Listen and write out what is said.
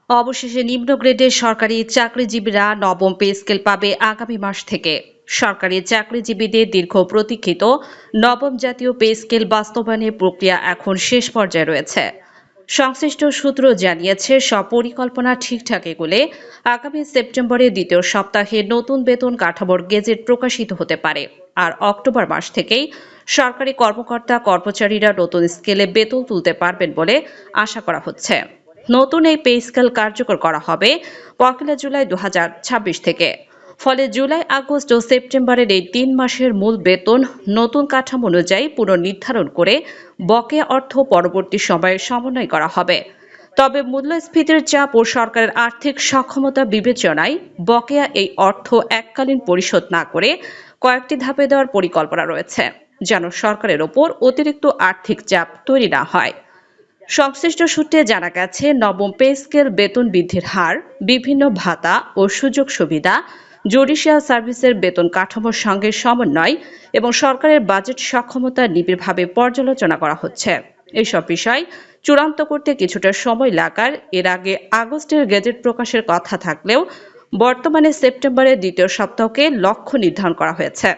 অবশেষে নিম্ন গ্রেডের সরকারি চাকরিজীবীরা নবম পে স্কেল পাবে আগামী মাস থেকে। সরকারি চাকরিজীবীদের দীর্ঘ প্রতীক্ষিত নবম জাতীয় পে স্কেল বাস্তবায়নের প্রক্রিয়া এখন শেষ পর্যায়ে রয়েছে। সংশ্লিষ্ট সূত্র জানিয়েছে, সব পরিকল্পনা ঠিকঠাক এগোলে আগামী সেপ্টেম্বরের দ্বিতীয় সপ্তাহে নতুন বেতন কাঠামোর গেজেট প্রকাশিত হতে পারে। আর অক্টোবর মাস থেকেই সরকারি কর্মকর্তা কর্মচারীরা নতুন স্কেলে বেতন তুলতে পারবেন বলে আশা করা হচ্ছে। নতুন এই পে স্কেল কার্যকর করা হবে 1 জুলাই 2026 থেকে। ফলে জুলাই, আগস্ট ও সেপ্টেম্বরের এই 3 মাসের মূল বেতন নতুন কাঠামো অনুযায়ী পুনর্নির্ধারণ করে বকেয়া অর্থ পরবর্তী সময়ে সমন্বয় করা হবে। তবে মূল্যস্ফীতির চাপ ও সরকারের আর্থিক সক্ষমতা বিবেচনায় বকেয়া এই অর্থ এককালীন পরিশোধ না করে কয়েকটি ধাপে দেওয়ার পরিকল্পনা রয়েছে, যেন সরকারের ওপর অতিরিক্ত আর্থিক চাপ তৈরি না হয়। সংশ্লিষ্ট সূত্রে জানা গেছে, নবম পে স্কেল বেতন বৃদ্ধির হার, বিভিন্ন ভাতা ও সুযোগ সুবিধা, জুডিশিয়াল সার্ভিসের বেতন কাঠামোর সঙ্গে সমন্বয় এবং সরকারের বাজেট সক্ষমতা নিবিড়ভাবে পর্যালোচনা করা হচ্ছে। এসব বিষয় চূড়ান্ত করতে কিছুটা সময় লাগার এর আগে আগস্টের গেজেট প্রকাশের কথা থাকলেও বর্তমানে সেপ্টেম্বরের দ্বিতীয় সপ্তাহকে লক্ষ্য নির্ধারণ করা হয়েছে।